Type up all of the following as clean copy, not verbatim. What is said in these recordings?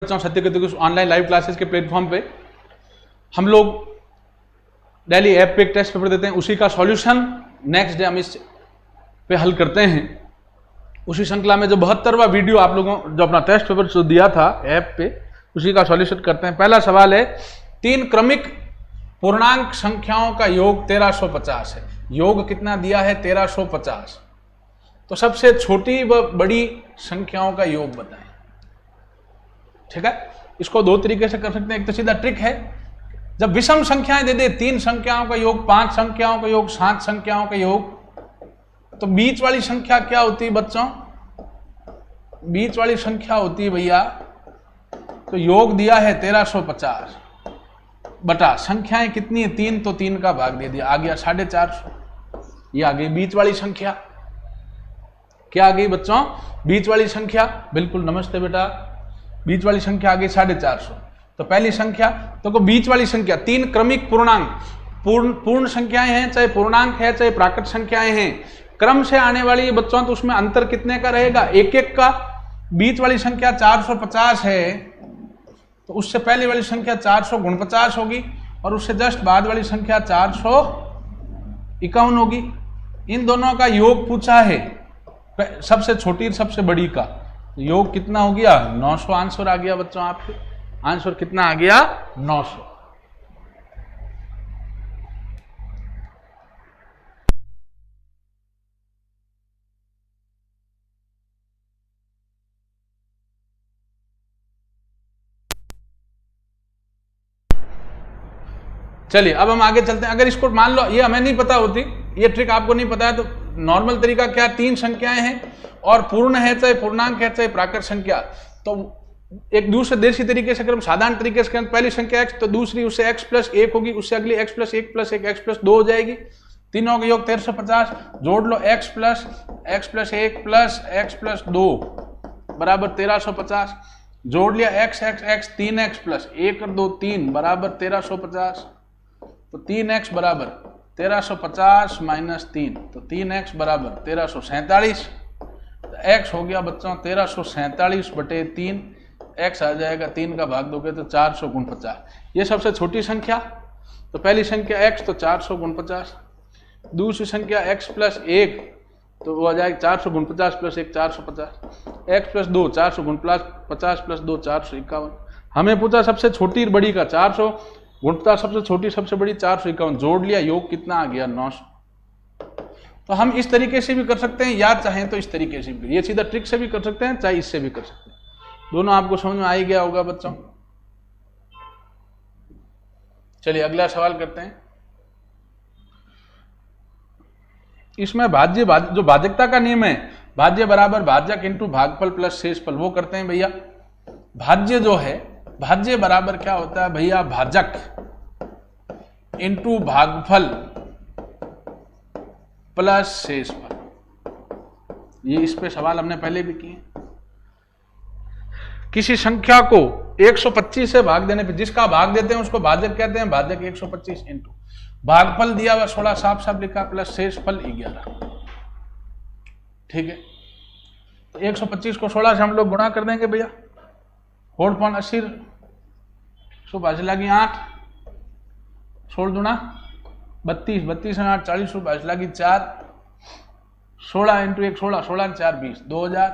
सत्य के online live classes के प्लेटफॉर्म पे हम लोग डेली ऐप पे एक टेस्ट पेपर देते हैं, उसी का सॉल्यूशन नेक्स्ट डे हम इस पे हल करते हैं। उसी श्रृंखला में जो 72वां वीडियो आप लोगों जो अपना टेस्ट पेपर जो दिया था ऐप पे, उसी का सॉल्यूशन करते हैं। पहला सवाल है, 3 क्रमिक पूर्णांक संख्याओं का योग 1350 है। योग कितना दिया है? 1350। तो सबसे छोटी व बड़ी संख्याओं का योग बताएं। ठीक है, इसको 2 तरीके से कर सकते हैं। एक तो सीधा ट्रिक है, जब विषम संख्याएं दे दे, 3 संख्याओं का योग, 5 संख्याओं का योग, 7 संख्याओं का योग, तो बीच वाली संख्या क्या होती है बच्चों? बीच वाली संख्या होती है भैया, तो योग दिया है 1350 बटा संख्याएं कितनी है? 3, तो 3 का भाग दे दिया, आ गया 450। ये आ गई बीच वाली संख्या। क्या आ गई बच्चों? बीच वाली संख्या। बिल्कुल, नमस्ते बेटा। बीच वाली संख्या आ गई 450। तो पहली संख्या, तो बीच वाली संख्या 3 क्रमिक पूर्णांक, पूर्ण संख्याएं हैं, चाहे पूर्णांक है चाहे प्राकृत संख्याएं हैं, क्रम से आने वाली बच्चों, तो उसमें अंतर कितने का रहेगा? 1-1 का। बीच वाली संख्या 450 है, तो उससे पहले वाली संख्या 449 होगी और उससे जस्ट बाद वाली संख्या 451 होगी। इन दोनों का योग पूछा है, सबसे छोटी और सबसे बड़ी का। योग कितना हो गया? 900 आंसर आ गया बच्चों। आपके आंसर कितना आ गया? 900। चलिए अब हम आगे चलते हैं। अगर इसको मान लो ये हमें नहीं पता होती, ये ट्रिक आपको नहीं पता है, तो नॉर्मल तरीका क्या? 3 संख्याएं हैं और पूर्ण है चाहे पूर्णांक है चाहे प्राकृत संख्या, तो एक दूसरे देशी तरीके से, अगर हम साधारण तरीके से करें, पहली संख्या x, तो दूसरी उससे x + 1 होगी, उससे अगली x + 1 + 1 x + 2 हो जाएगी। तीनों का योग 1350। जोड़ लो x + 1 + x + 2 बराबर 1350। जोड़ लिया x 3x + 1 और 2 3 बराबर 1350। तो 3x बराबर 1350 - 3, तो 3x बराबर 1347। तो x हो गया बच्चों 1347 बटे 3। x आ जाएगा, 3 का भाग दोगे तो 449। ये सबसे छोटी संख्या। तो पहली संख्या x, तो 449। दूसरी संख्या x + 1, तो वो आ जाएगा 449 + 1 450। x + 2 449 + 2 451। हमें पूछा सबसे छोटी और बड़ी का, 449 सबसे छोटी सबसे बड़ी 451। जोड़ लिया, योग कितना आ गया? 900। तो हम इस तरीके से भी कर सकते हैं, या चाहें तो इस तरीके से भी, ये सीधा ट्रिक से भी कर सकते हैं, चाहे इससे भी कर सकते हैं। दोनों आपको समझ में आ ही गया होगा बच्चों। चलिए अगला सवाल करते हैं। इसमें भाज्य जो भाजकता का नियम है, भाज्य बराबर भाजक इंटू भागफल प्लस शेषफल, वो करते हैं भैया। भाज्य जो है, भाज्य बराबर क्या होता है भैया? भाजक इंटू भागफल प्लस शेषफल। ये इस पे सवाल हमने पहले भी किए। किसी संख्या को 125 से भाग देने पे, जिसका भाग देते हैं उसको भाजक कहते हैं। भाजक 125 इंटू भागफल दिया हुआ 16 साफ साफ लिखा, प्लस शेषफल 11। ठीक है, तो 125 को 16 से हम लोग गुणा कर देंगे भैया। 4.80 भाज लागी 8, 16 दूना 32, 32 और 8 40 भाज लागी 4, 16 इंटू 1 16, 16 और 4 20, 2000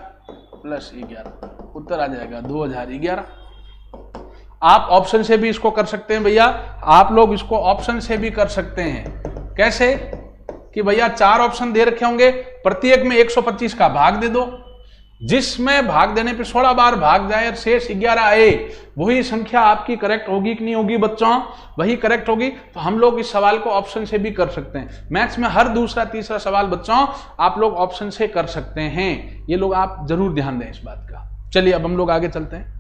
प्लस 11। उत्तर आ जाएगा 2011। आप ऑप्शन से भी इसको कर सकते हैं भैया। आप लोग इसको ऑप्शन से भी कर सकते हैं। कैसे? कि भैया 4 ऑप्शन दे रखे होंगे, प्रत्येक में 125 का भाग दे दो, जिसमें भाग देने पे 16 बार भाग जाए और शेष 11 आए, वही संख्या आपकी करेक्ट होगी कि नहीं होगी बच्चों? वही करेक्ट होगी। तो हम लोग इस सवाल को ऑप्शन से भी कर सकते हैं। मैथ्स में हर दूसरा तीसरा सवाल बच्चों आप लोग ऑप्शन से कर सकते हैं। ये लोग आप जरूर ध्यान दें इस बात का। चलिए अब हम लोग आगे चलते हैं।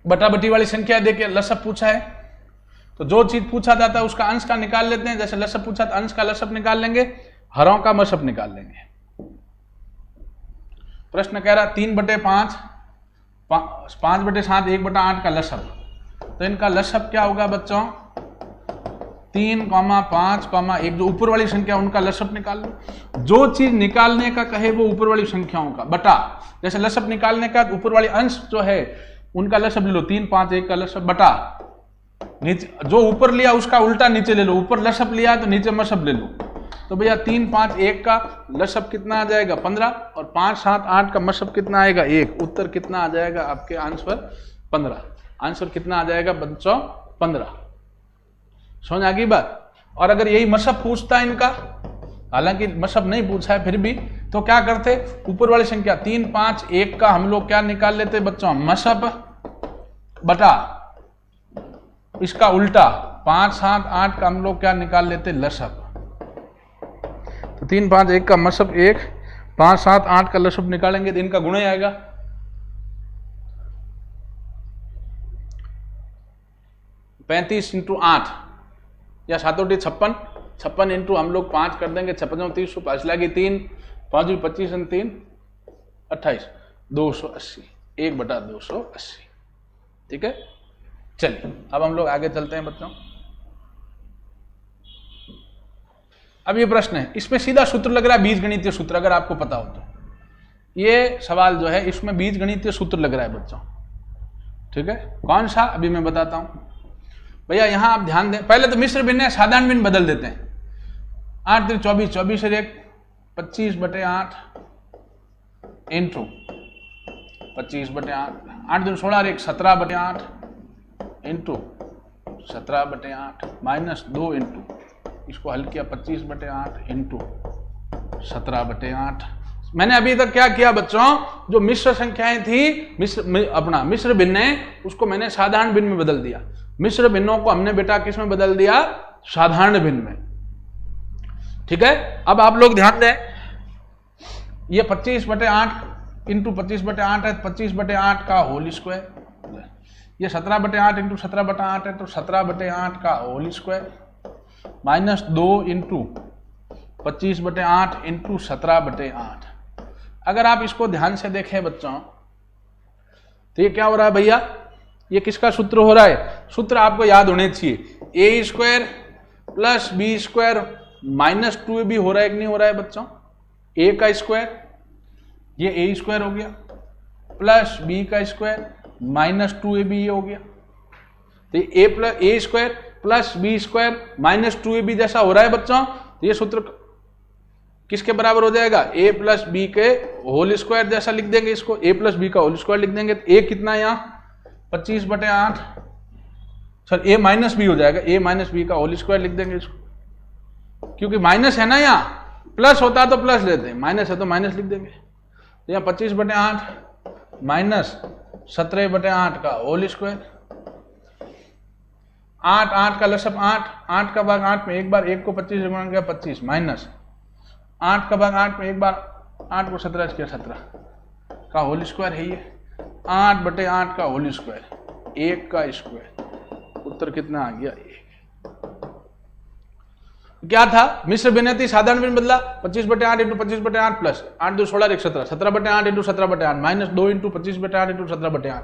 बटा बटी वाली संख्या देखिए, लसब पूछा है, तो जो चीज पूछा जाता है उसका अंश का निकाल लेते हैं। जैसे लसब पूछा तो अंश का लसब निकाल लेंगे, हरों का मसब निकाल लेंगे। प्रश्न कह रहा 3/5, 5/7, 1/8 का लसब। तो इनका लसब क्या होगा बच्चों? 3, 5, 1 जो ऊपर वाली संख्या उनका लसअप निकाल लो। जो चीज निकालने का कहे वो ऊपर वाली संख्याओं का बटा, जैसे लसअप निकालने का ऊपर वाली अंश जो है उनका लसअप ले लो, 3, 5, 1 का लसअप बटा नीचे जो ऊपर लिया उसका उल्टा नीचे ले लो, ऊपर लसअप लिया तो नीचे मसअप ले लो। तो भैया 3, 5, 1 का लसअप कितना आ जाएगा 15 और 5, 7, 8 का मसअप कितना आएगा 1। उत्तर कितना आ जाएगा आपके आंसर 15। आंसर कितना आ जाएगा बच्चों 15। समझ आ गई बात। और अगर यही मसअप पूछता है इनका, हालांकि मसअप नहीं पूछा है फिर भी, तो क्या करते, ऊपर वाली संख्या 3, 5, 1 का हम लोग क्या निकाल लेते बच्चों मसअप बटा इसका उल्टा 5, 7, 8 का हम लोग क्या निकाल लेते लसअप। तो 3, 5, 1 का मसअप 1, 5, 7, 8 का लसअप निकालेंगे तो इनका गुणा ही आएगा। 35 × 8 या 7 × 56, 56 इंटू हम लोग 5 कर देंगे, 56 30, 5 लागी 3, 5 25 और 3 28, 280, 1/280। ठीक है, चलिए अब हम लोग आगे चलते हैं बच्चों। अब ये प्रश्न है, इसमें सीधा सूत्र लग रहा है बीजगणितीय सूत्र, अगर आपको पता हो तो। ये सवाल जो है इसमें बीजगणितीय सूत्र लग रहा है बच्चों। ठीक है, कौन सा अभी मैं बताता हूं भैया। यहां आप ध्यान दें, पहले तो मिश्र भिन्न है साधारण भिन्न बदल देते हैं। 8 × 24, 24 और 1 25/8 इंटू 25/8, 8 × 16 और 1 17/8 इंटू 17/8 माइनस 2 इंटू इसको हल किया 25/8 इंटू 17/8। मैंने अभी तक क्या किया बच्चों, जो मिश्र संख्याएं थी मिश्र भिन्न उसको मैंने साधारण भिन्न में बदल दिया। मिश्र भिन्नों को हमने बेटा किस में बदल दिया, साधारण भिन्न में। ठीक है, अब आप लोग ध्यान दें, ये 25/8 इंटू 25/8 है, 25/8 का होल स्क्वायर। ये 17/8 इंटू 17/8 है तो 17/8 का whole square minus 2 into 25/8 into 17/8। अगर आप इसको ध्यान से देखें बच्चों तो ये क्या हो रहा है भैया, ये किसका सूत्र हो रहा है, सूत्र आपको याद होने चाहिए, a² plus b² minus 2ab हो रहा है कि नहीं हो रहा है बच्चों। a का स्क्वायर, ये a² हो गया, प्लस b का स्क्वायर माइनस 2ab ये हो गया। तो ये a² plus b² minus 2ab जैसा हो रहा है बच्चों। तो ये सूत्र किसके बराबर हो जाएगा, a प्लस बी के होल स्क्वायर जैसा लिख देंगे इसको, a प्लस बी का होल स्क्वायर लिख देंगे। तो a कितना यहाँ 25/8, सर a माइनस बी हो जाएगा, a माइनस बी का होल स्क्वायर लिख देंगे इसको, क्योंकि माइनस है ना, यहाँ प्लस होता तो प्लस लेते हैं, माइनस है तो माइनस लिख देंगे। तो यहाँ 25/8 माइनस 17/8 का होल स्क्वायर, 8 का लसअप 8 का भाग 8 में एक बार 1 को 25 गुणा किया 25 माइनस 8 का भाग 8 में एक बार 8 को 17 किया 17 का होल स्क्वायर है। ये 8/8 का होल स्क्वायर, 1 का स्क्वायर, उत्तर कितना आ गया 1। क्या था, मिश्र भिन्न थी साधारण भिन्न बदला, 25/8 into 25/8 plus 8 2 16 1 17, 17/8 into 17/8 minus 2 into 25/8 into 17/8,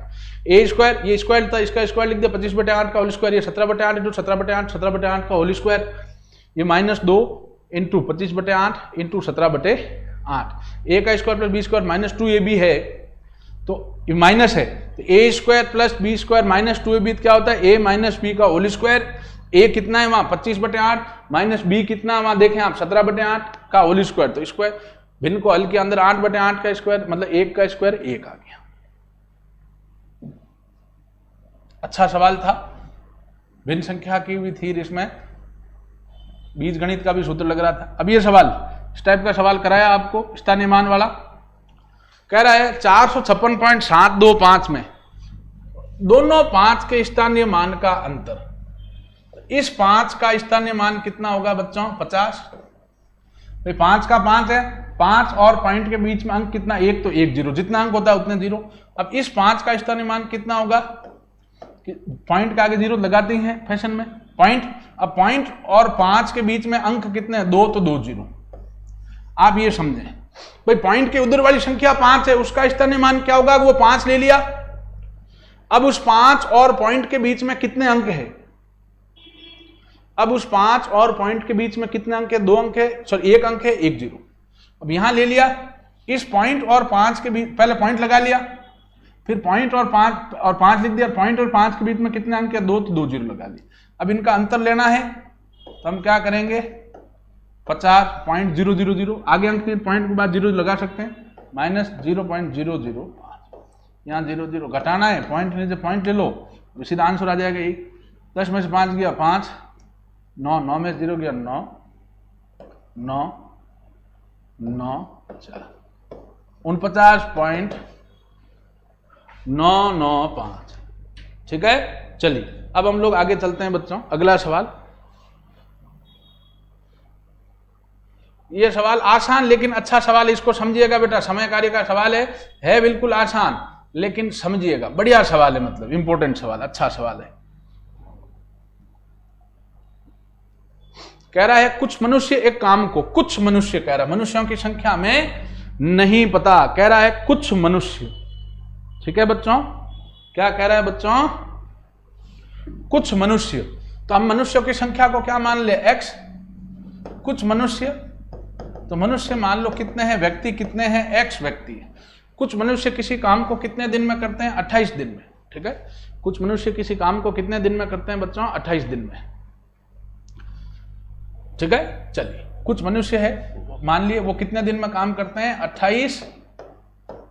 ए स्क्वायर, ये स्क्वायर था इसका स्क्वायर लिख दिया 25/8 का होल स्क्वायर, ये 17/8 इंटू 17/8 17/8 का होल स्क्वायर, ये माइनस 2 इंटू 25/8 इंटू 17/8, ए का square plus B square minus 2ab है तो ये माइनस है, तो A square plus B square minus 2ab क्या होता है, ए माइनस बी का होल स्क्वायर। ए कितना है वहां 25/8 माइनस बी कितना वहां देखें आप 17/8 का होल स्क्वायर, तो स्क्वायर भिन्न को हल के अंदर 8/8 का स्क्वायर मतलब 1 का स्क्वायर 1 आ गया। अच्छा सवाल था, भिन्न संख्या की भी थी, इसमें बीज गणित का भी सूत्र लग रहा था। अब ये सवाल इस टाइप का सवाल कराया आपको, स्थानीय मान वाला कह रहा है 456.725 में दोनों 5 के स्थानीय मान का अंतर, इस 5 का स्थानीय मान कितना होगा बच्चों 50। भाई 5 का 5 है, 5 और पॉइंट के बीच में अंक कितना, 1 तो 1 0, जितना अंक होता है उतने 0। अब इस 5 का स्थानीय मान कितना होगा, पॉइंट के आगे 0 लगाते हैं फैशन में पॉइंट, अब पॉइंट और 5 के बीच में अंक कितने हैं 2 तो 2 0। आप ये समझें भाई पॉइंट के उधर वाली संख्या 5 है, उसका स्थानीय मान क्या होगा, वो 5 ले लिया। अब उस 5 और पॉइंट के बीच में कितने अंक है, अब उस 5 और पॉइंट के बीच में कितने अंक है? 2 अंक है, सॉरी 1 अंक है, 1 0। अब यहां ले लिया, इस पॉइंट और 5 के बीच, पहले पॉइंट लगा लिया, फिर पॉइंट और 5 लिख दिया, पॉइंट और 5 के बीच में कितने अंक है? 2, तो 2 0 लगा ली। अब इनका अंतर लेना है तो हम क्या करेंगे? 50.000, आगे अंक पॉइंट के बाद 0 लगा सकते हैं, -0.005। यहाँ 0 0 घटाना है, पॉइंट नीचे पॉइंट ले लो, सीधा आंसर आ जाएगा यही। 10 में से 5 गया 5, 9, 9 में से 0 गया 9, 9, 9, 49.995। ठीक है, चलिए अब हम लोग आगे चलते हैं बच्चों। अगला सवाल, ये सवाल आसान लेकिन अच्छा सवाल, इसको समझिएगा बेटा। समय कार्य का सवाल है बिल्कुल आसान, लेकिन समझिएगा, बढ़िया सवाल है, मतलब इंपॉर्टेंट सवाल, अच्छा सवाल है। कह रहा है कुछ मनुष्य एक काम को, कुछ मनुष्य कह रहा है, मनुष्यों की संख्या में नहीं पता, कह रहा है कुछ मनुष्य। ठीक है बच्चों, क्या कह रहा है बच्चों? कुछ मनुष्य। तो हम मनुष्यों की संख्या को क्या मान ले? x। कुछ मनुष्य, तो मनुष्य मान लो कितने हैं? व्यक्ति कितने हैं? x व्यक्ति है। कुछ मनुष्य किसी काम को कितने दिन में करते हैं? 28 दिन में। ठीक है, कुछ मनुष्य किसी काम को कितने दिन में करते हैं बच्चों? 28 दिन में। ठीक है, चलिए कुछ मनुष्य है, मान लिए वो कितने दिन में काम करते हैं? 28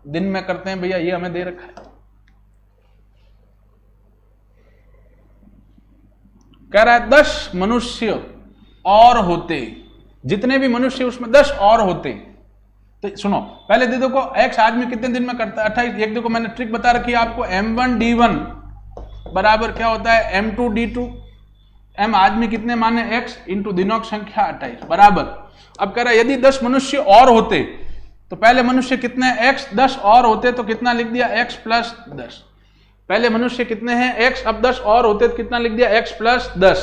दिन में करते हैं। भैया ये हमें दे रखा है, कह रहा है 10 मनुष्य और होते, जितने भी मनुष्य उसमें 10 और होते। तो सुनो, पहले दे देखो x आदमी कितने दिन में करता है? 28। एक देखो मैंने ट्रिक बता रखी है आपको, m1d1 बराबर क्या होता है? m2d2। m आदमी कितने माने? x इंटू दिनों की संख्या 28 बराबर। अब कह रहा है यदि 10 मनुष्य और होते, तो पहले मनुष्य कितने? x, 10 और होते तो कितना लिख दिया? x plus 10। पहले मनुष्य कितने हैं? x, अब 10 और होते तो कितना लिख दिया? x plus 10।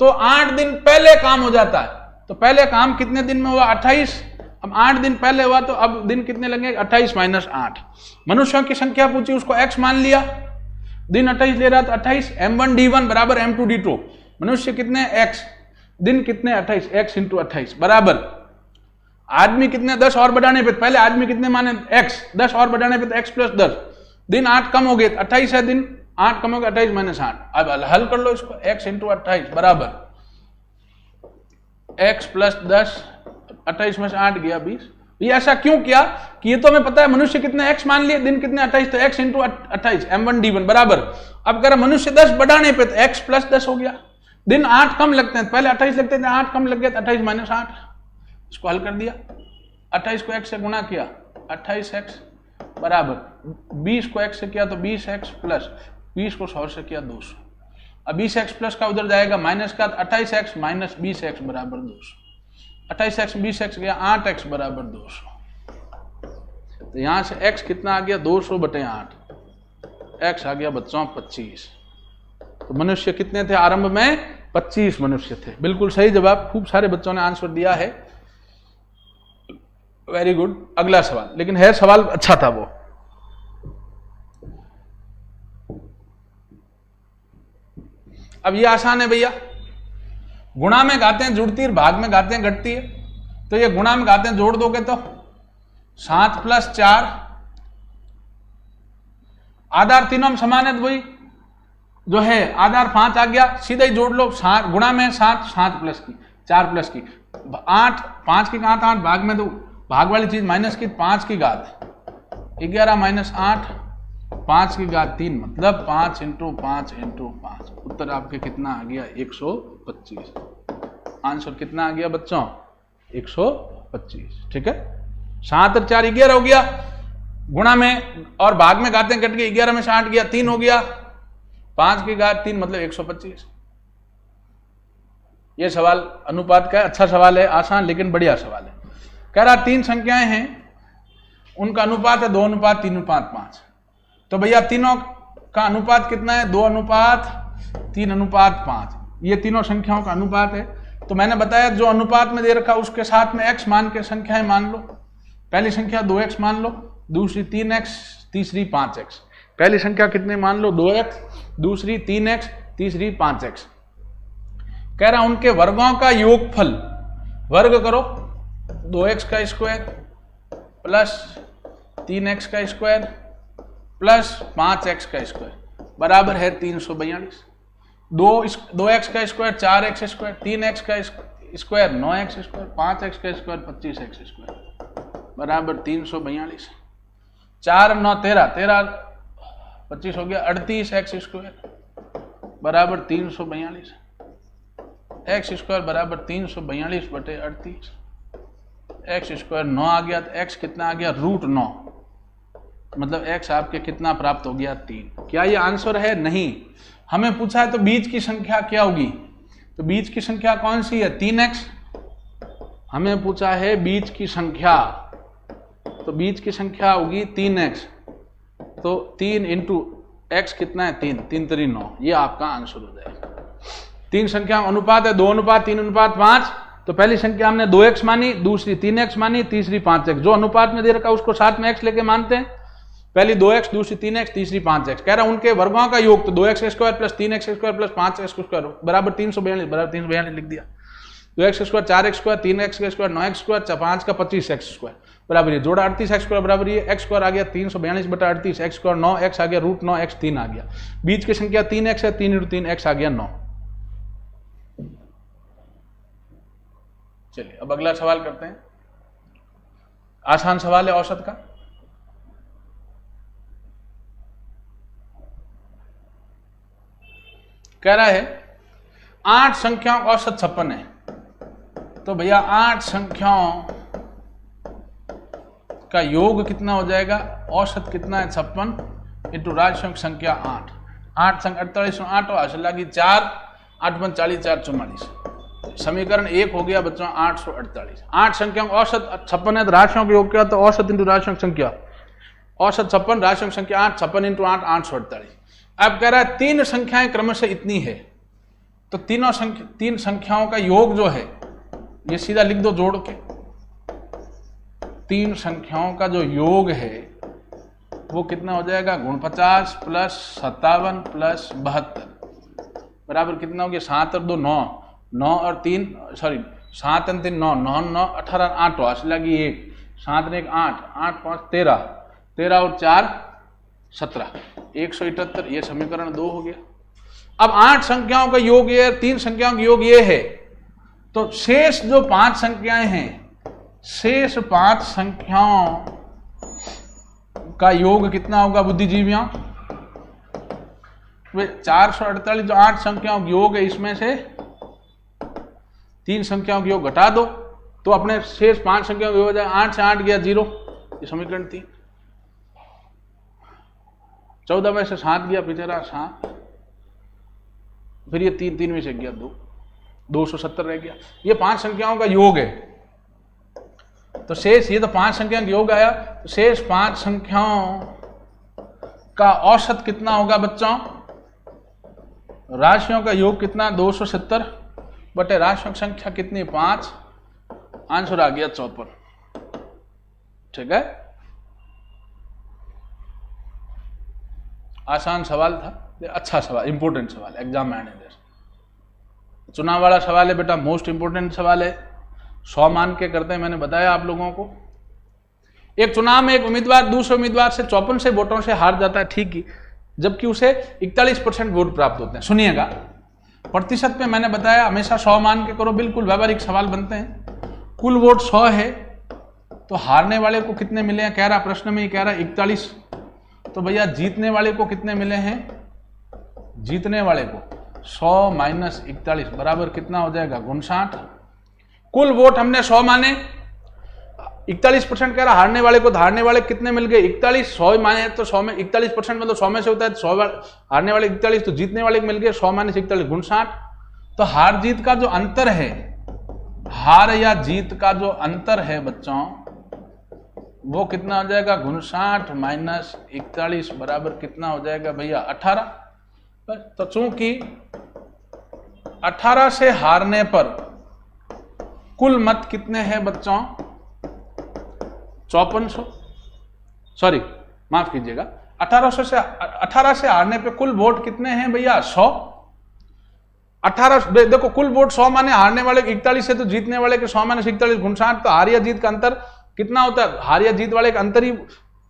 तो 8 दिन पहले काम हो जाता है। तो पहले काम कितने दिन में हुआ? 28। अब 8 दिन पहले हुआ तो अब दिन कितने लगेंगे? 28 माइनस 8। मनुष्यों की संख्या पूछी, उसको x मान लिया, दिन 28 ले रहा तो 28, m1d1 बराबर m2d2। मनुष्य कितने? x, दिन कितने? 28, x इंटू 28 बराबर। आदमी कितने? 10 और बढ़ाने पे, पहले आदमी कितने माने? x, 10 और बढ़ाने पे तो x प्लस 10। दिन 8 कम हो गए, 28 है, दिन 8 कम हो गया, 28 माइनस 8। अब हल कर लो इसको, x इंटू 28 बराबर x प्लस 10, 28 में से 8 गया 20। ये ऐसा क्यों किया कि ये तो हमें पता है मनुष्य कितने? x मान लिए, दिन कितने? 28, तो x इंटू 28 m1d1 बराबर। अब कह रहा मनुष्य 10 बढ़ाने पे तो x प्लस 10 हो गया, दिन 8 कम लगते हैं, पहले 28 लगते थे, 8 कम लग गया, 28 माइनस 8। इसको हल कर दिया, 28 को x से गुणा किया, 28x बराबर 20 को x से किया तो 20x प्लस 20 को 100 से किया 200। अब 20x प्लस का उधर जाएगा माइनस का, 28x माइनस 20x बराबर 200। 28x 20x गया, 8x बराबर 200। तो यहां से x कितना आ गया? 200 बटे 8, x आ गया बच्चों 25। तो मनुष्य कितने थे आरंभ में? 25 मनुष्य थे। बिल्कुल सही जवाब, खूब सारे बच्चों ने आंसर दिया है, वेरी गुड। अगला सवाल, लेकिन है सवाल अच्छा था वो। अब ये आसान है भैया, गुणा में गाते हैं जुड़ती है, भाग में गाते हैं घटती है। तो ये गुणा में गाते हैं, जोड़ दोगे तो 7 प्लस 4, आधार तीनों में समान है तो वही जो है आधार 5 आ गया, सीधा ही जोड़ लो। 7 गुणा में 7, 7 प्लस की, 4 प्लस की 8, 5 की घात 8, भाग में तो भाग वाली चीज माइनस की 5 की घात 11 माइनस 8, 5 की घात 3, मतलब 5 इंटू 5 इंटू 5। उत्तर आपके कितना आ गया? 125। आंसर कितना आ गया बच्चों? 125। ठीक है, 7 और 4 11 हो गया, गुणा में और भाग में घातें कट गई, 11 में से 8 गया 3 हो गया, 5 की घात 3 मतलब 125। यह सवाल अनुपात का अच्छा सवाल है, आसान लेकिन बढ़िया सवाल है। कह रहा 3 संख्याएं हैं, उनका अनुपात है 2 अनुपात 3 अनुपात 5। तो भैया तीनों का अनुपात कितना है? 2 अनुपात 3 अनुपात 5। ये तीनों संख्याओं का अनुपात है। तो मैंने बताया जो अनुपात में दे रखा उसके साथ में x मान के संख्याएं मान लो। पहली संख्या 2x मान लो, दूसरी 3x, तीसरी 5x। पहली संख्या कितने मान लो? 2x, दूसरी 3x, तीसरी 5x। कह रहा उनके वर्गों का योगफल, वर्ग करो 2x का स्क्वायर प्लस 3x का स्क्वायर प्लस 5x का स्क्वायर बराबर है 342। 2x का स्क्वायर 4x स्क्वायर, 3x का स्क्वायर 9x स्क्वायर, 5x का स्क्वायर 25x स्क्वायर बराबर 342। 4 9 13, 13 25 हो गया 38x स्क्वायर बराबर 342। x स्क्वायर बराबर 342 बटे 38। x स्क्वायर 9 आ गया तो x कितना आ गया √9, मतलब x आपके कितना प्राप्त हो गया 3। क्या ये आंसर है? नहीं। हमें पूछा है तो बीच की संख्या क्या होगी, तो बीच की संख्या कौन सी है 3x। हमें पूछा है बीच की संख्या, तो बीच की संख्या होगी 3x, तो 3 इंटू x कितना है 3, 3 3 9, ये आपका आंसर हो जाएगा। 3 संख्या अनुपात है 2 अनुपात 3 अनुपात 5, तो पहली संख्या हमने 2x मानी, दूसरी 3x मानी, तीसरी 5x। जो अनुपात में दे रखा उसको साथ में x लेके मानते हैं। पहली 2x, दूसरी 3x, तीसरी 5x। कह रहा है उनके वर्गों का योग, तो 2x square plus 3x square plus 5x square बराबर 342, बराबर 342 लिख दिया। 2x square 4x square 3x square 9x square 5 का 25x स्क्वायर बराबर ये जोड़ा 38x स्क्वायर बराबर ये x स्क्वायर आ गया 342 बटा 38, x स्क्वायर 9x आ गया √9, x 3 आ गया। बीच की संख्या 3x है, 3 × 3 x आ गया 9। चलिए अब अगला सवाल करते हैं। आसान सवाल है औसत का। कह रहा है 8 संख्याओं का औसत 56 है, तो भैया 8 संख्याओं का योग कितना हो जाएगा, औसत कितना है 56 इंटू राजसंख्यक संख्या 8। 8 संख्या 48 8 हासिल लगी 4 8 × 40 4 44। समीकरण 1 हो गया बच्चों 848। 8 संख्याओं का औसत 56 है, तो राजसंख्यक योग क्या, तो औसत इंटू राजसंख्यक संख्या, औसत 56 राजसंख्यक संख्या 8, 56 इंटू 8 848। अब कह रहा है 3 संख्याएं क्रमशः इतनी है, तो 3 संख्याओं का योग जो है ये सीधा लिख दो जोड़ के। 3 संख्याओं का जो योग है वो कितना हो जाएगा 49 प्लस 57 प्लस 72 बराबर कितना हो गया 7 और 2 9, 9 और 3 सॉरी 7 और 3 9, 9 9 18 8 हासिल लगी 1, 7 ने 1 8, 8 5 13, 13 और 4 17, 178। ये समीकरण 2 हो गया। अब 8 संख्याओं का योग ये, 3 संख्याओं का योग ये है, तो शेष जो 5 संख्याएं हैं, शेष 5 संख्याओं का योग कितना होगा बुद्धिजीवियों, 448। जो 8 संख्याओं का योग है इसमें से 3 संख्याओं का योग घटा दो तो अपने शेष 5 संख्याओं का योग हो जाए 8 से 8 गया 0, ये समीकरण 3। 14 में से 7 गया पिछड़ा 7, फिर ये 3 में से गया 2, 270 रह गया। ये 5 संख्याओं का योग है, तो शेष ये तो 5 संख्याओं का योग आया, तो शेष 5 संख्याओं का औसत कितना होगा बच्चों, राशियों का योग कितना 270 बटे राशियों की संख्या कितनी 5, आंसर आ गया 54। ठीक है, आसान सवाल था, अच्छा सवाल, इंपॉर्टेंट सवाल, एग्जाम में आने जैसा। चुनाव वाला सवाल है बेटा, मोस्ट इंपोर्टेंट सवाल है, 100 मान के करते हैं, मैंने बताया आप लोगों को। एक चुनाव में एक उम्मीदवार दूसरे उम्मीदवार से 54 से वोटों से हार जाता है, ठीक ही, जबकि उसे 41% वोट प्राप्त होते हैं। सुनिएगा, प्रतिशत में मैंने बताया हमेशा 100 मान के करो, बिल्कुल व्यावहारिक सवाल बनते हैं। कुल वोट 100 है, तो हारने वाले को कितने मिले हैं, कह रहा प्रश्न में ही कह रहा 41, तो भैया जीतने वाले को कितने मिले हैं, जीतने वाले को 100 माइनस 41 बराबर कितना हो जाएगा 59। कुल वोट हमने 100 माने, 41% कह रहा हारने वाले को, हारने वाले कितने मिल गए 41, 100 माने तो 100 में 41% मतलब 100 में से होता है, 100 हारने वाले 41, तो जीतने वाले को मिल गए 100 माइनस 41 59। तो हार जीत का जो अंतर है, हार या जीत का जो अंतर है बच्चों, वो कितना हो जाएगा 59 माइनस 41 बराबर कितना हो जाएगा भैया 18। तो चूंकि 18 से हारने पर कुल मत कितने हैं बच्चों 5400, सॉरी माफ कीजिएगा 18 से हारने पे कुल वोट कितने हैं भैया 100, 18, देखो कुल वोट 100 माने हारने वाले 41 है, तो जीतने वाले के 100 माने 41 59, तो हार या जीत का अंतर कितना होता है? हार या जीत वाले का अंतर ही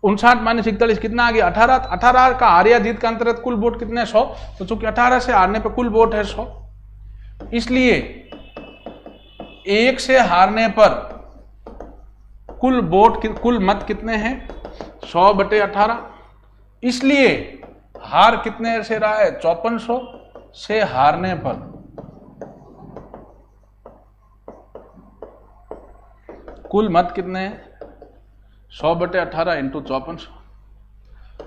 59 माइनस 41 कितना आ गया? 18। 18 का हार या जीत का अंतर है, कुल वोट कितने? 100। तो चूंकि 18 से हारने पर कुल वोट है 100, इसलिए 1 से हारने पर कुल वोट कुल मत कितने हैं? 100/18। इसलिए हार कितने से रहा है? 5400 से हारने पर कुल मत कितने हैं? 100/18 इंटू 5400।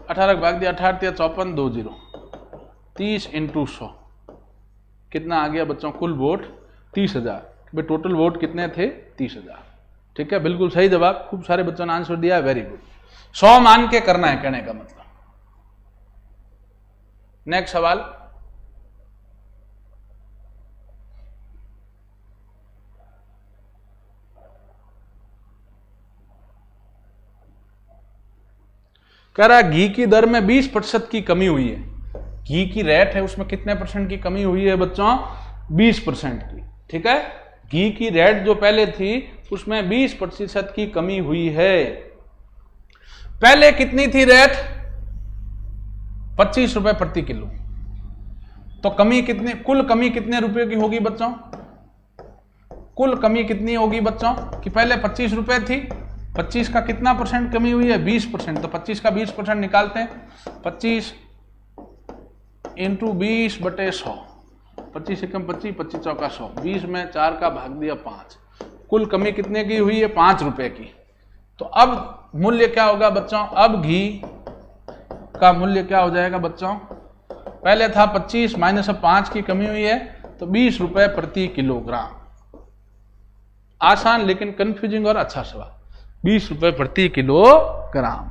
18 भाग दिया 18 दिया 54 2 0 30 इंटू 100 कितना आ गया बच्चों? कुल वोट 30,000। भाई टोटल वोट कितने थे? 30,000। ठीक है, बिल्कुल सही जवाब, खूब सारे बच्चों ने आंसर दिया है, वेरी गुड। 100 मान के करना है कहने का मतलब। नेक्स्ट सवाल, कह रहा है घी की दर में 20% की कमी हुई है। घी की रेट है उसमें कितने परसेंट की कमी हुई है बच्चों? 20% की। ठीक है, घी की रेट जो पहले थी उसमें 20% की कमी हुई है। पहले कितनी थी रेट? 25 रुपए प्रति किलो। तो कमी कितने, कुल कमी कितने रुपए की होगी बच्चों? कुल कमी कितनी होगी बच्चों? कि पहले 25 रुपए थी, 25 का कितना परसेंट कमी हुई है? 20%। तो 25 का 20% निकालते हैं। 25 इंटू 20/100, 25 एकम 25, 25 चौका 100, 20 में 4 का भाग दिया 5। कुल कमी कितने की हुई है? 5 रुपए की। तो अब मूल्य क्या होगा बच्चों? अब घी का मूल्य क्या हो जाएगा बच्चों? पहले था 25 माइनस अब 5 की कमी हुई है, तो 20 रुपए प्रति किलोग्राम। आसान लेकिन कंफ्यूजिंग और अच्छा सवाल। 20 रुपए प्रति किलोग्राम।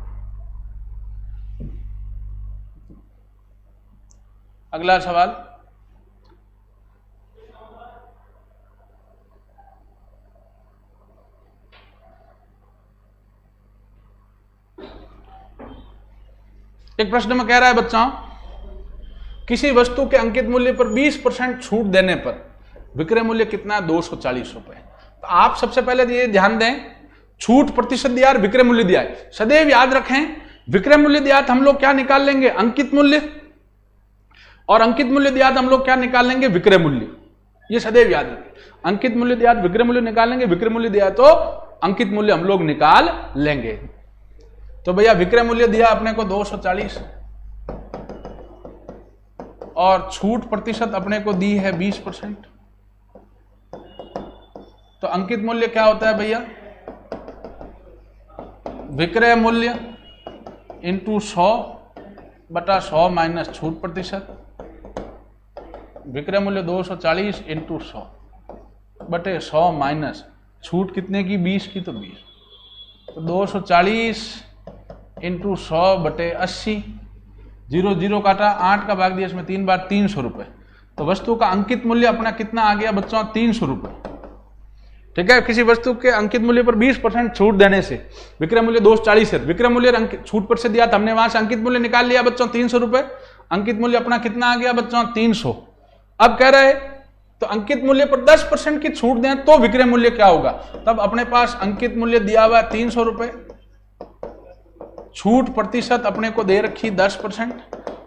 अगला सवाल, एक प्रश्न में कह रहा है बच्चों, किसी वस्तु के अंकित मूल्य पर 20% छूट देने पर विक्रय मूल्य कितना है? 240 रुपए। तो आप सबसे पहले ये ध्यान दें, छूट प्रतिशत दिया और विक्रय मूल्य दिया है। सदैव याद रखें, विक्रय मूल्य दिया तो हम लोग क्या निकाल लेंगे? अंकित मूल्य। और अंकित मूल्य दिया तो हम लोग क्या निकाल लेंगे? विक्रय मूल्य। ये सदैव याद रखें, अंकित मूल्य दिया तो विक्रय मूल्य निकाल लेंगे, विक्रय मूल्य दिया तो अंकित मूल्य हम लोग निकाल लेंगे। तो भैया विक्रय मूल्य दिया अपने को 240 और छूट प्रतिशत अपने को दी है 20%। तो अंकित मूल्य क्या होता है भैया? विक्रय मूल्य इंटू 100/100 माइनस छूट प्रतिशत। विक्रय मूल्य 240 इंटू 100/100 माइनस छूट कितने की? 20 की, तो 20। तो 240 इंटू 100/80, 0 0 काटा, 8 का भाग दिया इसमें 3 बार, 300 रुपए। तो वस्तु का अंकित मूल्य अपना कितना आ गया बच्चों? 300 रुपए। ठीक है, किसी वस्तु के अंकित मूल्य पर 20% छूट देने से विक्रय मूल्य 240 है, विक्रय मूल्य छूट पर से दिया था हमने, वहां से अंकित मूल्य निकाल लिया बच्चों 300 रुपए। अंकित मूल्य अपना कितना आ गया बच्चों? 300। अब कह रहे तो अंकित मूल्य पर 10% की छूट दें तो विक्रय मूल्य क्या होगा? तब अपने पास अंकित मूल्य दिया हुआ 300 रुपए, छूट प्रतिशत अपने को दे रखी 10%।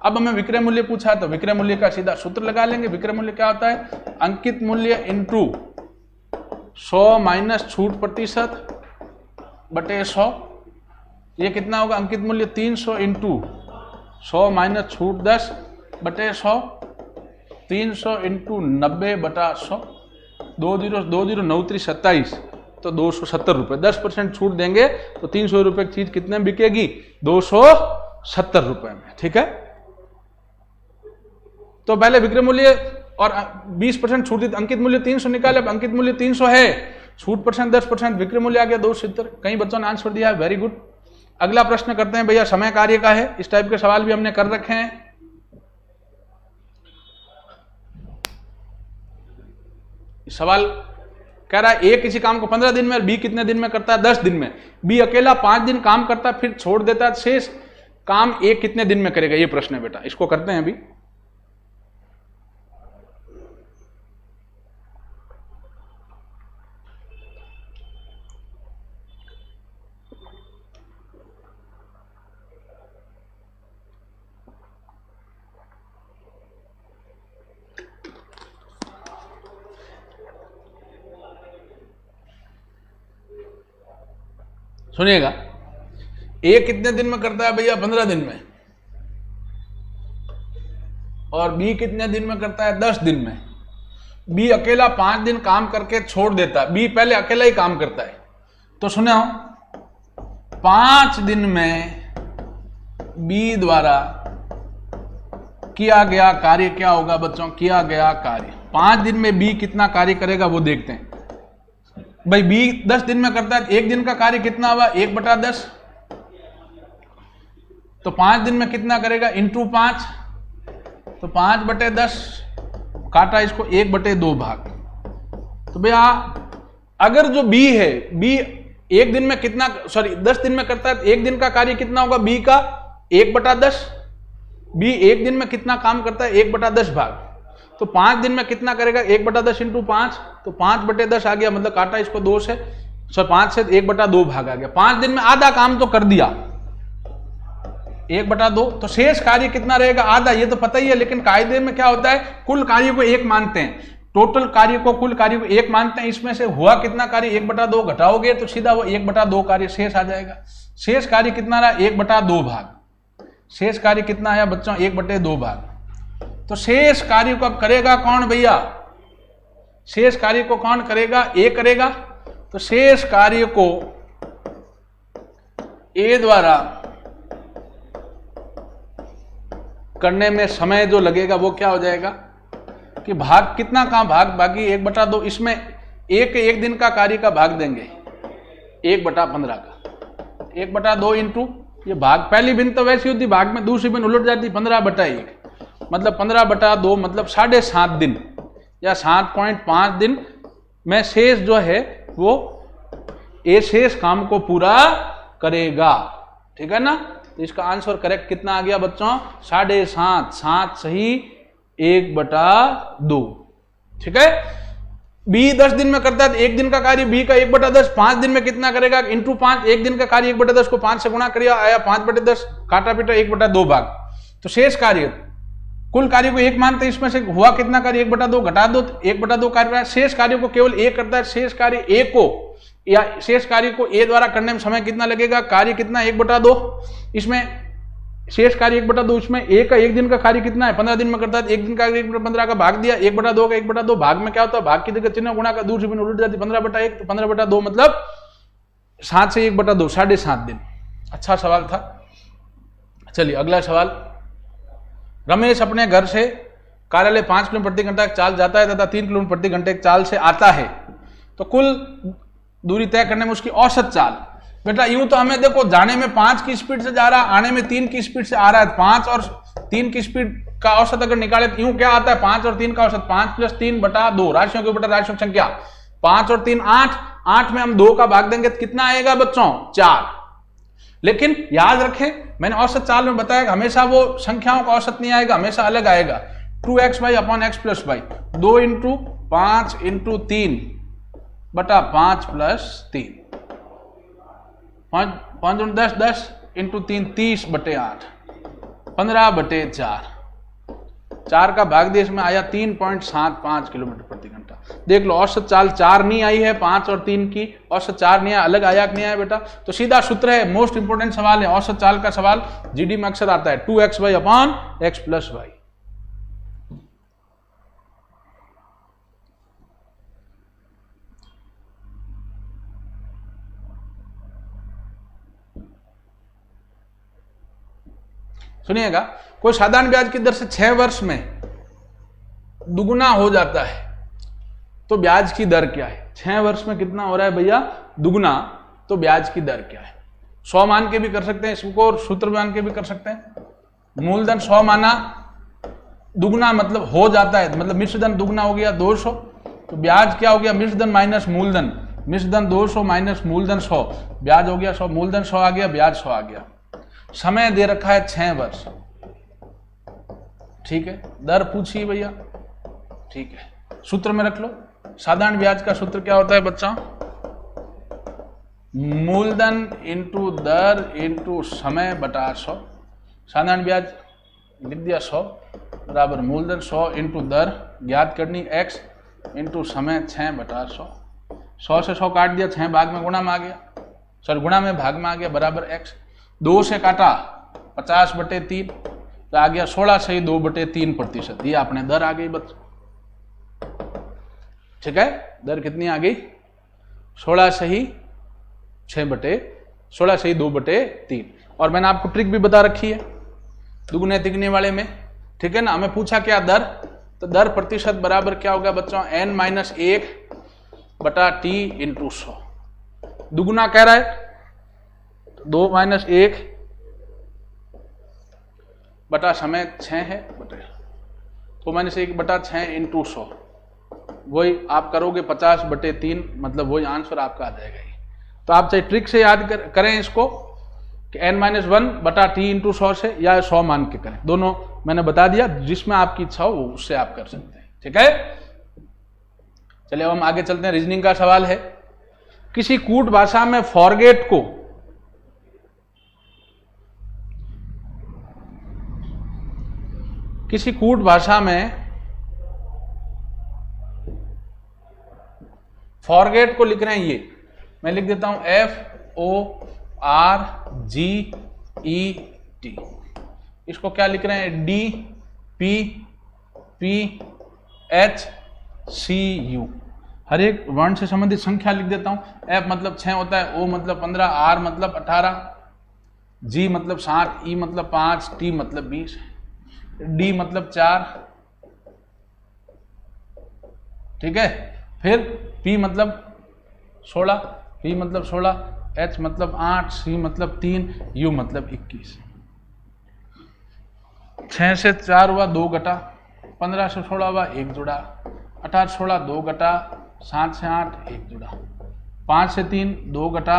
अब हमें विक्रय मूल्य पूछा है तो विक्रय मूल्य का सीधा सूत्र लगा लेंगे। विक्रय मूल्य क्या होता है? अंकित मूल्य इंटू 100 माइनस छूट प्रतिशत बटे 100। ये कितना होगा? अंकित मूल्य 300 इंटू 100 माइनस छूट 10 बटे 100, 300 इंटू 90/100, 2 0 2 0 9 3 27, तो 270 रुपए। 10% छूट देंगे तो 300 रुपए की चीज कितने में बिकेगी? 270 रुपए में। ठीक है, तो पहले विक्रय मूल्य और 20% छूट दी, अंकित मूल्य 300 निकाले। अब अंकित मूल्य 300 है, छूट परसेंट 10%, विक्रय मूल्य आ गया 270। कई बच्चों ने आंसर दिया है, वेरी गुड। अगला प्रश्न करते हैं भैया, समय कार्य का है। इस टाइप के सवाल भी हमने कर रखे हैं। सवाल कह रहा है ए किसी काम को 15 दिन में और बी कितने दिन में करता है? 10 दिन में। बी अकेला 5 दिन काम करता है फिर छोड़ देता है, शेष काम ए कितने दिन में करेगा? ये प्रश्न है बेटा, इसको करते हैं अभी। सुनिएगा, ए कितने दिन में करता है भैया? 15 दिन में। और बी कितने दिन में करता है? 10 दिन में। बी अकेला 5 दिन काम करके छोड़ देता है, बी पहले अकेला ही काम करता है। तो सुने हो, 5 दिन में बी द्वारा किया गया कार्य क्या होगा बच्चों? किया गया कार्य। 5 दिन में बी कितना कार्य करेगा वो देखते हैं। भाई बी 10 दिन में करता है, 1 दिन का कार्य कितना हुआ? 1/10। तो 5 दिन में कितना करेगा? इंटू 5, तो 5/10, काटा इसको 1/2 भाग। तो भैया अगर जो बी है, बी 1 दिन में कितना, सॉरी 10 दिन में करता है, 1 दिन का कार्य कितना होगा बी का? 1/10। बी 1 दिन में कितना काम करता है? 1/10 भाग। तो 5 दिन में कितना करेगा? 1/10 इंटू 5, तो 5/10 आ गया, मतलब काटा इसको 2 से, 5 से 1/2 भाग आ गया। 5 दिन में आधा काम तो कर दिया, 1/2, तो शेष कार्य कितना रहेगा? आधा। ये तो पता ही है, लेकिन कायदे में क्या होता है, कुल कार्य को 1 मानते हैं, टोटल कार्य को, कुल कार्य को 1 मानते हैं। इसमें से हुआ कितना कार्य? 1/2 घटाओगे तो सीधा वो 1/2 कार्य शेष आ जाएगा। शेष कार्य कितना रहा? 1/2 भाग। शेष कार्य कितना आया बच्चों? 1/2 भाग। तो शेष कार्य को अब करेगा कौन भैया? शेष कार्य को कौन करेगा? ए करेगा। तो शेष कार्य को ए द्वारा करने में समय जो लगेगा वो क्या हो जाएगा कि भाग कितना का भाग, बाकी 1/2, इसमें एक दिन का कार्य का भाग देंगे 1/15 का, 1/2 इंटू ये भाग। पहली भिन्न तो वैसी होती, भाग में दूसरी भिन्न उलट जाती, 15/1, मतलब 15/2, मतलब 7.5 दिन या 7.5 दिन में शेष जो है वो ए शेष काम को पूरा करेगा। ठीक है ना? तो इसका आंसर करेक्ट कितना आ गया बच्चों? 7.5, 7 सही 1/2। ठीक है। बी 10 दिन में करता है, 1 दिन का कार्य बी का 1/10, 5 दिन में कितना करेगा? इंटू 5, 1 दिन का कार्य 1/10 को 5 से गुणा करिए, आया 5/10, काटा पीटा 1/2 भाग। तो शेष कार्य, कुल कार्य को 1 मानते हैं, इसमें से हुआ कितना कार्य? 1/2 घटा दो, 1/2 कार्य। शेष कार्य को केवल ए करता है, शेष कार्य ए को या शेष कार्य को ए द्वारा करने में समय कितना लगेगा? कार्य कितना? 1/2। इसमें शेष कार्य 1/2, इसमें ए का 1 दिन का कार्य कितना है? 15 दिन में करता है, 1 दिन का 1/15 का भाग दिया, 1/2 का 1/2 भाग में क्या होता है? भाग की जगह चिन्ह गुणा का दूसरी भिन्न उलट जाती, 15/1, तो 15/2 मतलब 7 से 1/2, 7.5 दिन। अच्छा सवाल था। चलिए अगला सवाल। रमेश अपने घर से कार्यालय 5 किलोमीटर प्रति घंटा चाल जाता है तथा 3 किलोमीटर प्रति घंटे चाल से आता है, तो कुल दूरी तय करने में उसकी औसत चाल। बेटा यूं तो हमें देखो, जाने में 5 की स्पीड से जा रहा है, आने में 3 की स्पीड से आ रहा है। 5 और 3 की स्पीड का औसत अगर निकाले तो यूं क्या आता है? 5 और 3 का औसत 5 + 3/2, राशियों के ऊपर राशियों की संख्या 5 और 3 8, 8 में हम 2 का भाग देंगे तो कितना आएगा बच्चों? 4। लेकिन याद रखें, मैंने औसत चाल में बताया हमेशा वो संख्याओं का औसत नहीं आएगा, हमेशा अलग आएगा। 2x/x + y, 2 × 5 × 3/5 + 3, 5 × 10 10 × 3 30/8, 15/4, 4 का भाग दिया, इसमें आया 3.75 किलोमीटर प्रति घंटा। देख लो औसत चाल 4 नहीं आई है, 5 और 3 की औसत 4 नहीं आया, अलग आया कि नहीं आया बेटा? तो सीधा सूत्र है, मोस्ट इंपोर्टेंट सवाल है, औसत चाल का सवाल जीडी में अक्सर आता है, 2x/x + y। सुनिएगा, कोई साधारण ब्याज की दर से 6 वर्ष में दुगुना हो जाता है, तो ब्याज की दर क्या है? 6 वर्ष में कितना हो रहा है भैया? दुगुना, तो ब्याज की दर क्या है? 100 मान के भी कर सकते हैं इसको, और सूत्र मान के भी कर सकते हैं। मूलधन 100 माना, दुगुना मतलब हो जाता है, मतलब मिश्रधन दुगुना हो गया 200, तो ब्याज क्या हो गया? मिश्रधन माइनस मूलधन, मिश्रधन 200 माइनस मूलधन 100, ब्याज हो गया 100, मूलधन 100 आ गया, ब्याज 100 आ गया। समय दे रखा है 6 वर्ष। ठीक है, दर पूछिए भैया। ठीक है, सूत्र में रख लो। साधारण ब्याज का सूत्र क्या होता है बच्चों? मूलधन इंटू दर इंटू समय बटा 100। साधारण ब्याज लिख दिया 100 बराबर मूलधन 100 इंटू दर ज्ञात करनी x इंटू समय 6/100। 100 से 100 काट दिया, 6 भाग में गुणा में आ गया, सॉरी गुणा में भाग में आ गया बराबर x, 2 से काटा 50/3 तो आ गया 16/2/3%। ये आपने दर आ गई बच्चों, ठीक है। दर कितनी आ गई? 16/2/3। और मैंने आपको ट्रिक भी बता रखी है दुगुने तिगुने वाले में, ठीक है ना। हमें पूछा क्या दर, तो दर प्रतिशत बराबर क्या होगा बच्चों? n-1/t × 100। दुगुना कह रहा है 2 - 1 बटा समय 6 है बटे 2-1/6 × 100, वही आप करोगे 50/3, मतलब वही आंसर आपका आ जाएगा। तो आप चाहे ट्रिक से याद करें इसको कि n-1/t × 100 से, या 100 मान के करें, दोनों मैंने बता दिया, जिसमें आपकी इच्छा हो उससे आप कर सकते हैं, ठीक है। चलिए अब हम आगे चलते हैं। रीजनिंग का सवाल है, किसी कूट भाषा में फॉरगेट को लिख रहे हैं, ये मैं लिख देता हूं FORGET। इसको क्या लिख रहे हैं? DPPHCU। हर एक वर्ण से संबंधित संख्या लिख देता हूं। F मतलब 6 होता है, O मतलब 15, R मतलब 18, G मतलब 60, E मतलब 5, T मतलब 20, D मतलब 4, ठीक है। फिर P मतलब 16, P मतलब 16, H मतलब 8, C मतलब 3, U मतलब 21। 6 से 4 हुआ 2 घटा, 15 से 16 हुआ 1 जुड़ा, 18 से 16 2 घटा, 7 से 8 1 जुड़ा, 5 से 3 2 घटा,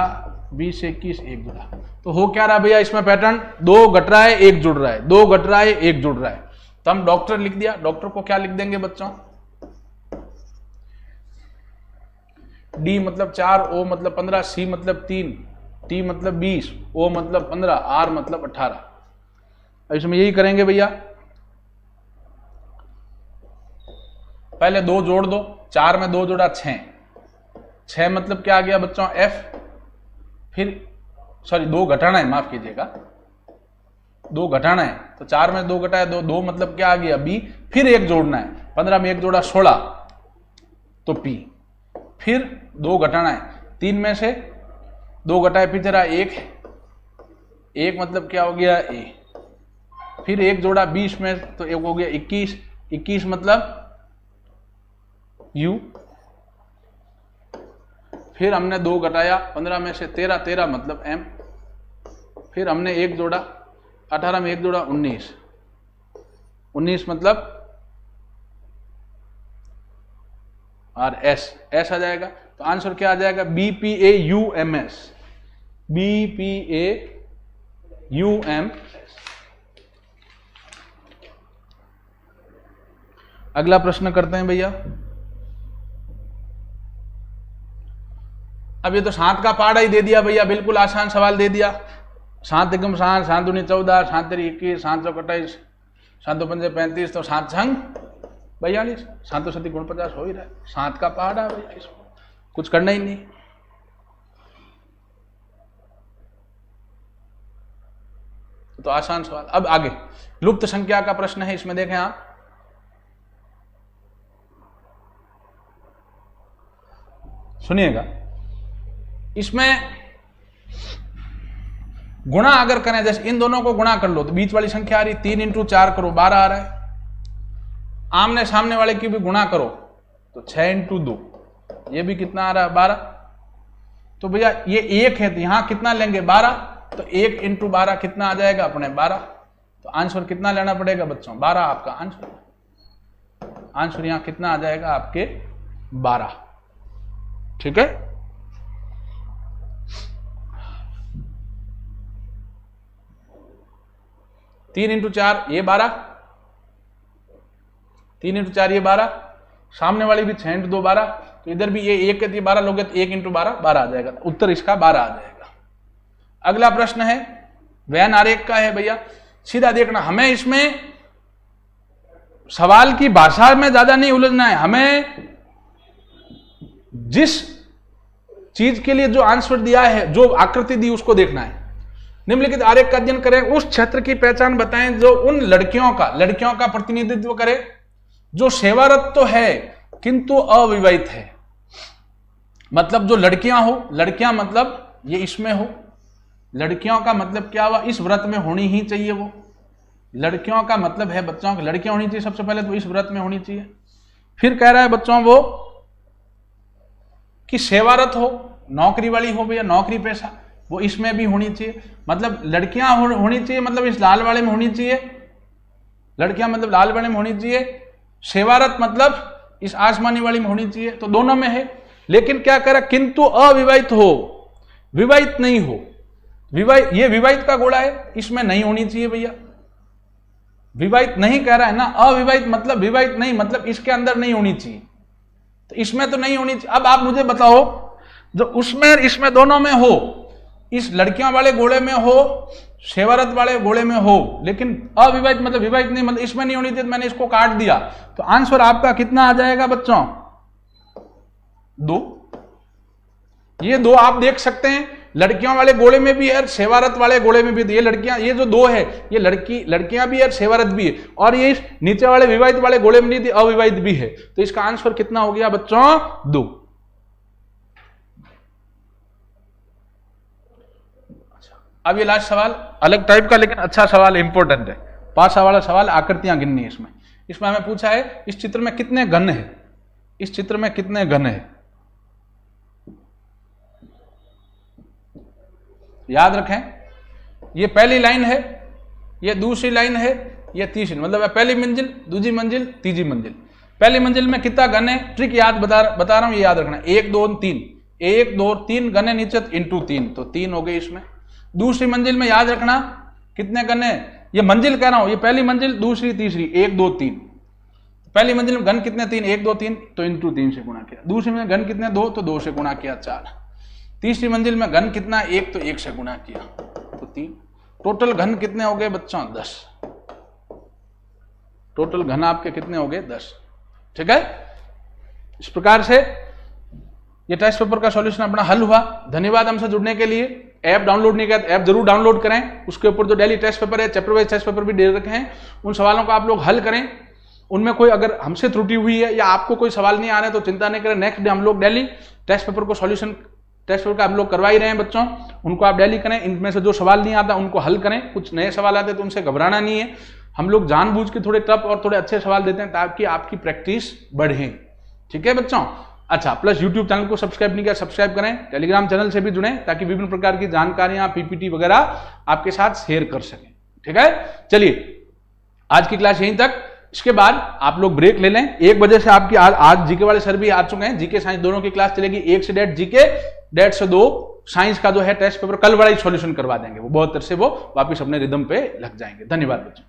20 से 21 1 जुड़ा। तो हो क्या रहा भैया इसमें पैटर्न? 2 घट रहा है 1 जुड़ रहा है, 2 घट रहा है 1 जुड़ रहा है। तो हम डॉक्टर लिख दिया। डॉक्टर को क्या लिख देंगे बच्चों? D मतलब 4, O मतलब 15, C मतलब 3, T मतलब 20, O मतलब 15, R मतलब 18। इसमें यही करेंगे भैया, पहले 2 जोड़ दो, 4 में 2 जोड़ा 6, 6 मतलब क्या आ गया बच्चों? F। फिर सॉरी 2 घटाना है, माफ कीजिएगा, 2 घटाना है, तो 4 में 2 घटाया 2 मतलब क्या आ गया? B। फिर 1 जोड़ना है, 15 में 1 जोड़ा 16 तो P। फिर 2 घटाना है, 3 में से 2 घटाए फिर जरा 1 मतलब क्या हो गया? A। फिर 1 जोड़ा 20 में तो 1 हो गया 21, 21 मतलब U। फिर हमने 2 घटाया 15 में से 13, 13 मतलब M। फिर हमने 1 जोड़ा, 18 में 1 जोड़ा 19, 19 मतलब और S आ जाएगा। तो आंसर क्या आ जाएगा? BPAUMS। BPAUMS। अगला प्रश्न करते हैं भैया। अब ये तो 7 का पहाड़ा ही दे दिया भैया, बिल्कुल आसान सवाल दे दिया। 7 एकम 7, 7 दूनी 14, 7 तेरी 21, 7 चौक 28, 7 दो 35, तो 7 संग 42, 7 7 49 हो ही रहा है। 7 का पहाड़ा भैया, इसमें कुछ करना ही नहीं। तो आसान सवाल। अब आगे लुप्त संख्या का प्रश्न है, इसमें देखें आप, सुनिएगा। इसमें गुणा अगर करें, जैसे इन दोनों को गुणा कर लो तो बीच वाली संख्या आ रही 3 × 4 करो 12 आ रहा है। आमने सामने वाले की भी गुणा करो तो 6 × 2, ये भी कितना आ रहा है? 12। तो भैया ये 1 है तो यहां कितना लेंगे? 12। तो 1 × 12 कितना आ जाएगा अपने? 12। तो आंसर कितना लेना पड़ेगा बच्चों? 12 आपका आंसर। आंसर यहां कितना आ जाएगा आपके? 12, ठीक है। तीन इंटू 4 ये 12, 3 × 4 ये 12, सामने वाली भी 6 × 2 12, तो इधर भी ये 1 के 12 लोगे तो 1 × 12 12 आ जाएगा। उत्तर इसका 12 आ जाएगा। अगला प्रश्न है वैन आरेख का है भैया। सीधा देखना, हमें इसमें सवाल की भाषा में ज्यादा नहीं उलझना है, हमें जिस चीज के लिए जो आंसर दिया है, जो आकृति दी उसको देखना है। निम्नलिखित आरेख का अध्ययन करें, उस क्षेत्र की पहचान बताएं जो उन लड़कियों का प्रतिनिधित्व करे जो सेवारत तो है किंतु अविवाहित है। मतलब जो लड़कियां हो, लड़कियां मतलब ये इसमें हो, लड़कियों का मतलब क्या हुआ, इस व्रत में होनी ही चाहिए। वो लड़कियों का मतलब है बच्चों की लड़कियां होनी चाहिए, सबसे पहले तो इस व्रत में होनी चाहिए। फिर कह रहा है बच्चों वो कि सेवारत हो, नौकरी वाली हो भैया, नौकरी पेशा, वो इसमें भी होनी चाहिए। मतलब लड़कियां होनी चाहिए, मतलब इस लाल वाले में होनी चाहिए, लड़कियां मतलब लाल वाले में होनी चाहिए। सेवारत मतलब इस आसमानी वाली में होनी चाहिए, तो दोनों में है। लेकिन क्या कह रहा, किंतु अविवाहित हो, विवाहित नहीं हो। विवाहित, ये विवाहित का घोड़ा है, इसमें नहीं होनी चाहिए भैया। विवाहित नहीं कह रहा है ना, अविवाहित मतलब विवाहित नहीं, मतलब इसके अंदर नहीं होनी चाहिए, तो इसमें तो नहीं होनी चाहिए। अब आप मुझे बताओ, जो उसमें इसमें दोनों में हो, इस लड़कियां वाले घोड़े में हो, सेवारत वाले घोड़े में हो, लेकिन अविवाहित मतलब विवाहित नहीं, मतलब इसमें नहीं होनी चाहिए, मैंने इसको काट दिया, तो आंसर आपका कितना आ जाएगा बच्चों, 2। ये 2 आप देख सकते हैं, लड़कियों वाले घोड़े में भी है, सेवारत वाले घोड़े में भी। ये लड़कियां, ये जो 2 है, ये लड़कियां भी है, सेवारत भी है, और ये नीचे वाले विवाहित वाले घोड़े में नहीं थी, अविवाहित भी है। तो इसका आंसर कितना हो गया बच्चों, 2। अब ये लास्ट सवाल अलग टाइप का, लेकिन अच्छा सवाल, इंपॉर्टेंट है। 5 वाला सवाल, आकृतियां गिननी है इसमें। इसमें हमें पूछा है, इस चित्र में कितने घन है, इस चित्र में कितने घन है। याद रखें, ये पहली लाइन है, ये दूसरी लाइन है, ये तीसरी, मतलब पहली मंजिल, दूसरी मंजिल, तीसरी मंजिल। पहली मंजिल में कितना घन है, ट्रिक याद बता रहा हूं, ये याद रखना। 1 2 3, 1 2 3 घन है नीचे, इंटू 3, तो 3 हो गए इसमें। दूसरी मंजिल में याद रखना कितने घन है, ये मंजिल कह रहा हूं, ये पहली मंजिल, दूसरी, तीसरी, 1 2 3। पहली मंजिल में घन कितने, 3, 1 2 3, तो इंटू 3 से गुणा किया। दूसरी में घन कितने, 2, तो 2 से गुणा किया, 4। तीसरी मंजिल में घन कितना, 1, तो 1 से गुणा किया, तो 3। टोटल घन कितने हो गए बच्चों, 10। टोटल घन आपके कितने हो गए, 10। ठीक है, इस प्रकार से ये टेस्ट पेपर का सॉल्यूशन अपना हल हुआ। धन्यवाद हमसे जुड़ने के लिए। ऐप डाउनलोड नहीं किया तो ऐप जरूर डाउनलोड करें, उसके ऊपर जो डेली टेस्ट पेपर है, चैप्टर वाइज टेस्ट पेपर भी दे रखे हैं, उन सवालों को आप लोग हल करें। उनमें कोई अगर हमसे त्रुटि हुई है या आपको कोई सवाल नहीं आ रहा है तो चिंता नहीं करें, नेक्स्ट डे हम लोग डेली टेस्ट पेपर को सॉल्यूशन, टेस्ट पेपर का हम लोग करवा ही रहे हैं बच्चों, उनको आप डेली करें। इनमें से जो सवाल नहीं आता उनको हल करें, कुछ नए सवाल आते तो उनसे घबराना नहीं है। हम लोग जानबूझ के थोड़े टफ और थोड़े अच्छे सवाल देते हैं ताकि आपकी प्रैक्टिस बढ़े। ठीक है बच्चों, अच्छा, प्लस YouTube चैनल को सब्सक्राइब नहीं किया, सब्सक्राइब करें। टेलीग्राम चैनल से भी जुड़ें ताकि विभिन्न प्रकार की जानकारियां, पीपीटी वगैरह आपके साथ शेयर कर सकें। ठीक है, चलिए आज की क्लास यहीं तक। इसके बाद आप लोग ब्रेक ले लें, 1 बजे से आपकी आज जीके वाले सर भी आ चुके हैं, जीके साइंस दोनों की क्लास चलेगी। 1 से 1.5 जीके, 1.5 से 2 साइंस का जो है टेस्ट पेपर, कल बड़ा ही सॉल्यूशन करवा देंगे, वो बहुत तरह से वो वापिस अपने रिदम पे लग जाएंगे। धन्यवाद बच्चों।